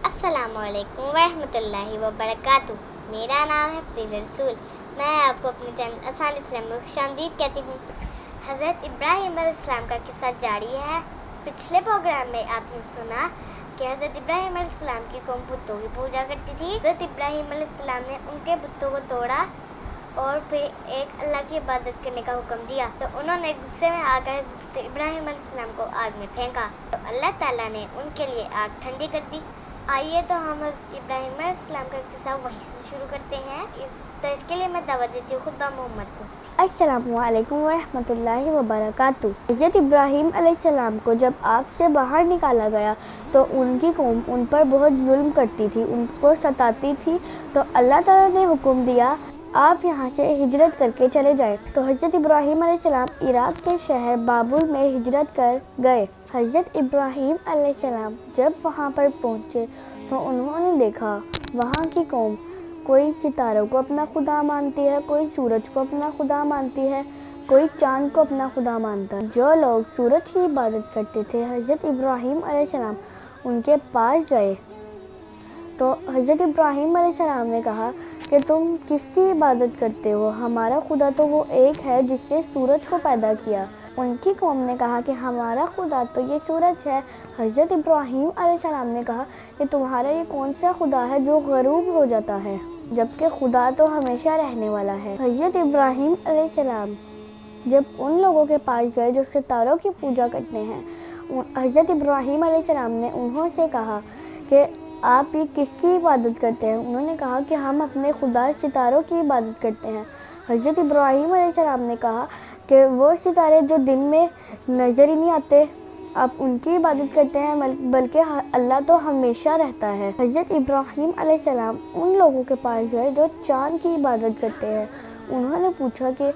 अस्सलामुअलैकुम वरहमतुल्लाहि वबरकातुह। मेरा नाम है फजील रसूल। मैं आपको अपने चैनल आसान इस्लाम में खुशामदीद कहती हूँ। हज़रत इब्राहीम अलैहिस्सलाम का किस्सा जारी है। पिछले प्रोग्राम में आपने सुना कि हज़रत इब्राहीम अलैहिस्सलाम की कौम बुतों की पूजा करती थी। हज़रत इब्राहीम अलैहिस्सलाम ने उनके बुतों को तोड़ा और फिर एक अल्लाह की इबादत करने का हुक्म दिया। तो उन्होंने गुस्से में आकर हज़रत इब्राहीम अलैहिस्सलाम को आग में फेंका तो अल्लाह ताला ने उनके लिए आग ठंडी कर दी। आइए तो हम इब्राहीम अलैहिस्सलाम का किस्सा वहीं से शुरू करते हैं। तो इसके लिए मैं दावत देती हूँ खुतबा मोहम्मद को। अस्सलामुअलैकुम वरहमतुल्लाहि वबरकातुह। हज़रत इब्राहीम अलैहिस्सलाम को जब आग से बाहर निकाला गया तो उनकी कौम उन पर बहुत जुल्म करती थी, उनको सताती थी। तो अल्लाह ताला ने हुक्म दिया, आप यहाँ से हिजरत करके चले जाएं। तो हज़रत इब्राहीम अलैहिस्सलाम इराक के शहर बाबुल में हिजरत कर गए। हज़रत इब्राहीम अलैहिस्सलाम जब वहाँ पर पहुँचे तो उन्होंने देखा वहाँ की कौम कोई सितारों को अपना खुदा मानती है, कोई सूरज को अपना खुदा मानती है, कोई चाँद को अपना खुदा मानता है। जो लोग सूरज की इबादत करते थे, हज़रत इब्राहीम अलैहिस्सलाम उनके पास गए तो हज़रत इब्राहीम अलैहिस्सलाम ने कहा कि तुम किसकी इबादत करते हो? हमारा खुदा तो वो एक है जिसने सूरज को पैदा किया। उनकी कौम ने कहा कि हमारा खुदा तो ये सूरज है। हज़रत इब्राहीम अलैहिस्सलाम ने कहा कि तुम्हारा ये कौन सा खुदा है जो गरूब हो जाता है, जबकि खुदा तो हमेशा रहने वाला है। हज़रत इब्राहीम अलैहिस्सलाम जब उन लोगों के पास गए जो सितारों की पूजा करते हैं, हज़रत इब्राहीम अलैहिस्सलाम ने उन्होंने कहा कि आप ये किसकी इबादत करते हैं? उन्होंने कहा कि हम अपने खुदा सितारों की इबादत करते हैं। हज़रत इब्राहीम अलैहिस्सलाम ने कहा कि वो सितारे जो दिन में नज़र ही नहीं आते, आप उनकी इबादत करते हैं, बल्कि अल्लाह तो हमेशा रहता है। हज़रत इब्राहीम अलैहिस्सलाम उन लोगों के पास गए जो चाँद की इबादत करते हैं। उन्होंने पूछा कि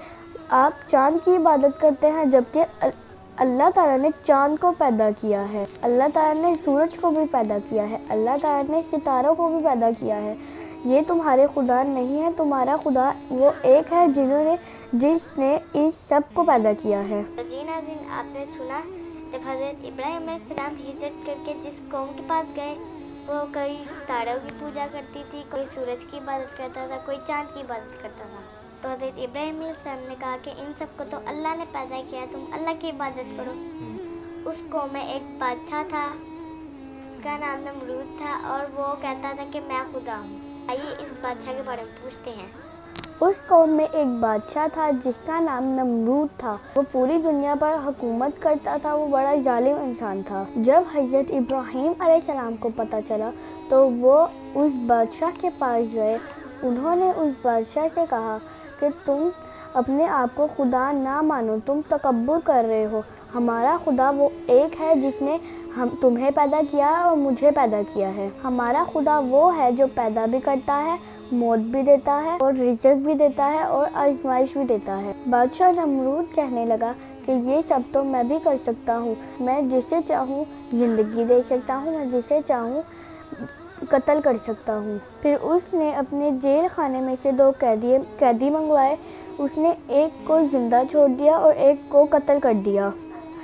आप चाँद की इबादत करते हैं जबकि अल्लाह ताला ने चाँद को पैदा किया है, अल्लाह ताला ने सूरज को भी पैदा किया है, अल्लाह ताला ने सितारों को भी पैदा किया है। ये तुम्हारे खुदा नहीं है, तुम्हारा खुदा वो एक है जिसने इस सब को पैदा किया है। तो जी नाज़रीन, आपने सुना जब हज़रत इब्राहीम अलैहिस्सलाम हिजरत करके जिस कौम के पास गए, वो कोई सितारों की पूजा करती थी, कोई सूरज की इबादत करता था, कोई चाँद की इबादत करता था। तो हज़रत इब्राहीम अलैहिस्सलाम ने कहा कि इन सब को तो अल्लाह ने पैदा किया, तुम अल्लाह की इबादत करो। उस कौम में एक बादशाह था, उसका नाम नमरूद था और वो कहता था कि मैं खुदा हूँ। आइए इस बादशाह के बारे में पूछते हैं। उस कौम में एक बादशाह था जिसका नाम नमरूद था। वो पूरी दुनिया पर हुकूमत करता था, वो बड़ा जालिम इंसान था। जब हज़रत इब्राहीम अलैहिस्सलाम को पता चला तो वो उस बादशाह के पास गए। उन्होंने उस बादशाह से कहा कि तुम अपने आप को खुदा ना मानो, तुम तकब्बुर कर रहे हो। हमारा खुदा वो एक है जिसने तुम्हें पैदा किया और मुझे पैदा किया है। हमारा खुदा वो है जो पैदा भी करता है, मौत भी देता है और रिज़्क भी देता है और आजमाइश भी देता है। बादशाह नमरूद कहने लगा कि ये सब तो मैं भी कर सकता हूँ, मैं जिसे चाहूँ ज़िंदगी दे सकता हूँ, मैं जिसे चाहूँ कत्ल कर सकता हूँ। फिर उसने अपने जेल खाने में से 2 कैदी मंगवाए। उसने एक को ज़िंदा छोड़ दिया और एक को कत्ल कर दिया।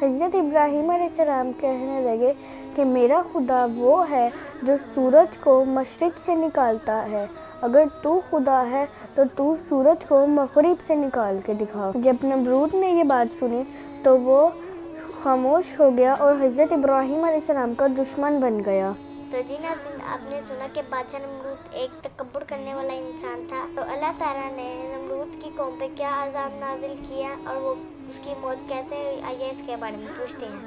हज़रत इब्राहीम अलैहिस्सलाम कहने लगे कि मेरा खुदा वो है जो सूरज को मशरिक़ से निकालता है। अगर तू खुदा है तो तू सूरज को मग़रिब से निकाल के दिखा। जब नमरूद ने ये बात सुनी तो वो खामोश हो गया और हज़रत इब्राहीम अलैहिस्सलाम का दुश्मन बन गया। तो जी नाज़रीन, आपने सुना कि बादशाह नमरूद एक तकब्बुर करने वाला इंसान था। तो अल्लाह ताला ने नमरूद की कौम पे क्या अज़ाब नाजिल किया और वो उसकी मौत कैसे हुई, आइए इसके बारे में पूछते हैं।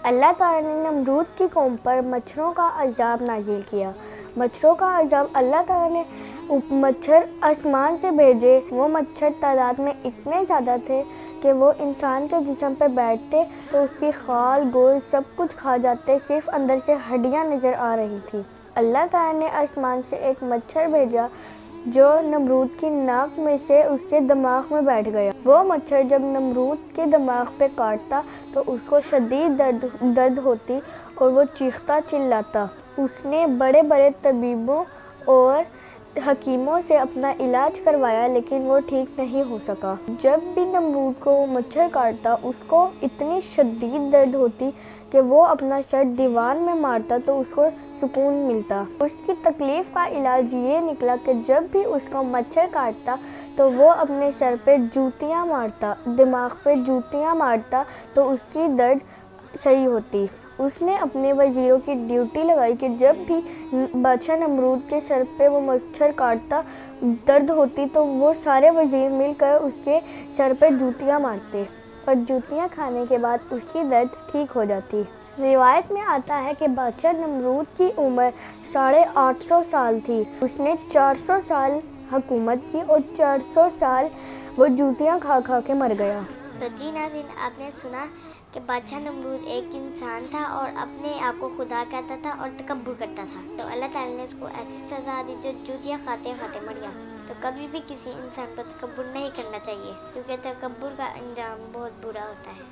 अल्लाह ताला ने नमरूद की कौम पर मच्छरों का अज़ाब नाजिल किया। मच्छरों का अज़ाब अल्लाह ताला ने मच्छर आसमान से भेजे। वो मच्छर तादाद में इतने ज़्यादा थे कि वो इंसान के जिस्म पे बैठते तो उसकी खाल गोल सब कुछ खा जाते, सिर्फ अंदर से हड्डियाँ नज़र आ रही थी। अल्लाह ताला ने आसमान से एक मच्छर भेजा जो नमरूद की नाक में से उसके दिमाग में बैठ गया। वो मच्छर जब नमरूद के दिमाग पे काटता तो उसको शदीद दर्द होती और वो चीखता चिल्लाता। उसने बड़े बड़े तबीबों और हकीमों से अपना इलाज करवाया लेकिन वो ठीक नहीं हो सका। जब भी नमरूद को मच्छर काटता उसको इतनी शदीद दर्द होती کہ وہ اپنا سر دیوار میں مارتا تو اس کو سکون ملتا۔ اس کی تکلیف کا علاج یہ نکلا کہ جب بھی اس کو مچھر کاٹتا تو وہ اپنے سر پہ جوتیاں مارتا، دماغ پہ جوتیاں مارتا تو اس کی درد صحیح ہوتی۔ اس نے اپنے وزیروں کی ڈیوٹی لگائی کہ جب بھی بادشاہ نمرود کے سر پہ وہ مچھر کاٹتا درد ہوتی تو وہ سارے وزیر مل کر اس کے سر پہ جوتیاں مارتے اور جوتیاں کھانے کے بعد اس کی درد ٹھیک ہو جاتی۔ روایت میں آتا ہے کہ بادشاہ نمرود کی عمر 850 سال تھی۔ اس نے 400 سال حکومت کی اور 400 سال وہ جوتیاں کھا کھا کے مر گیا۔ تو جی ناظرین، آپ نے سنا کہ بادشاہ نمرود ایک انسان تھا اور اپنے آپ کو خدا کہتا تھا اور تکبر کرتا تھا، تو اللہ تعالیٰ نے اس کو ایسی سزا دی جو جوتیاں کھاتے کھاتے مر گیا۔ تو کبھی بھی کسی انسان کو تکبر نہیں کرنا چاہیے، کیونکہ تکبر کا انجام بہت برا ہوتا ہے۔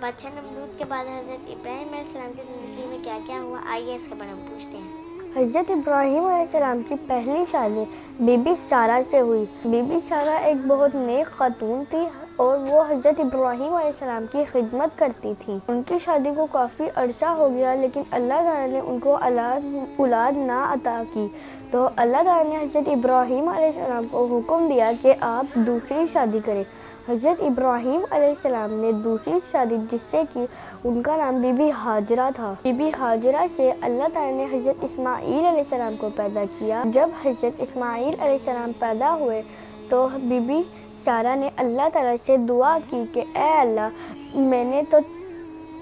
بادشاہ نمرود کے بعد حضرت ابراہیم علیہ السلام کی زندگی میں کیا کیا ہوا، آئیے اس کے بارے میں پوچھتے ہیں۔ حضرت ابراہیم علیہ السلام کی پہلی شادی بی بی سارہ سے ہوئی۔ بی بی سارہ ایک بہت نیک خاتون تھی اور وہ حضرت ابراہیم علیہ السلام کی خدمت کرتی تھی۔ ان کی شادی کو کافی عرصہ ہو گیا لیکن اللہ تعالیٰ نے ان کو اولاد نہ عطا کی، تو اللہ تعالیٰ نے حضرت ابراہیم علیہ السلام کو حکم دیا کہ آپ دوسری شادی کریں۔ حضرت ابراہیم علیہ السلام نے دوسری شادی جس سے کی، ان کا نام بی بی ہاجرہ تھا۔ بی بی ہاجرہ سے اللہ تعالیٰ نے حضرت اسماعیل علیہ السلام کو پیدا کیا۔ جب حضرت اسماعیل علیہ السلام پیدا ہوئے تو بی بی سارہ نے اللہ تعالیٰ سے دعا کی کہ اے اللہ، میں نے تو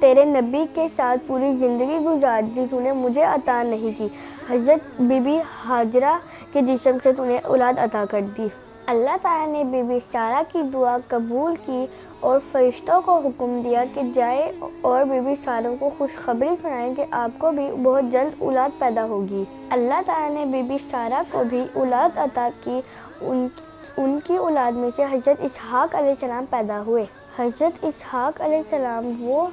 تیرے نبی کے ساتھ پوری زندگی گزار دی، تو نے مجھے عطا نہیں کی، حضرت بی بی ہاجرہ کے جسم سے تو نے اولاد عطا کر دی۔ اللہ تعالیٰ نے بی بی سارہ کی دعا قبول کی اور فرشتوں کو حکم دیا کہ جائے اور بی بی سارہ کو خوشخبری سنائیں کہ آپ کو بھی بہت جلد اولاد پیدا ہوگی۔ اللہ تعالیٰ نے بی بی سارہ کو بھی اولاد عطا کی۔ ان کی اولاد میں سے حضرت اسحاق علیہ السلام پیدا ہوئے۔ حضرت اسحاق علیہ السلام وہ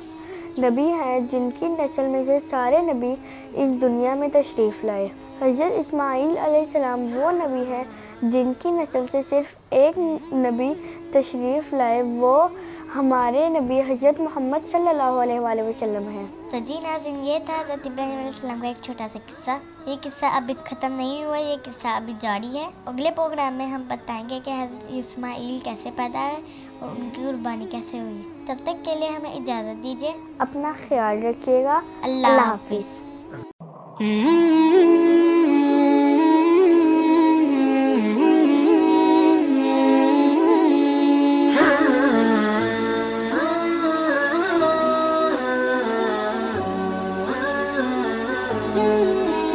نبی ہیں جن کی نسل میں سے سارے نبی اس دنیا میں تشریف لائے۔ حضرت اسماعیل علیہ السلام وہ نبی ہیں جن کی نسل سے صرف ایک نبی تشریف لائے، وہ ہمارے نبی حضرت محمد صلی اللہ علیہ وآلہ وسلم ہیں۔ تو جی ناظرین، یہ تھا حضرت ابراہیم علیہ السلام کا ایک چھوٹا سا قصہ۔ یہ قصہ ابھی ختم نہیں ہوا، یہ قصہ ابھی جاری ہے۔ اگلے پروگرام میں ہم بتائیں گے کہ حضرت اسماعیل کیسے پیدا ہے اور ان کی قربانی کیسے ہوئی۔ تب تک کے لیے ہمیں اجازت دیجیے، اپنا خیال رکھیے گا۔ اللہ حافظ۔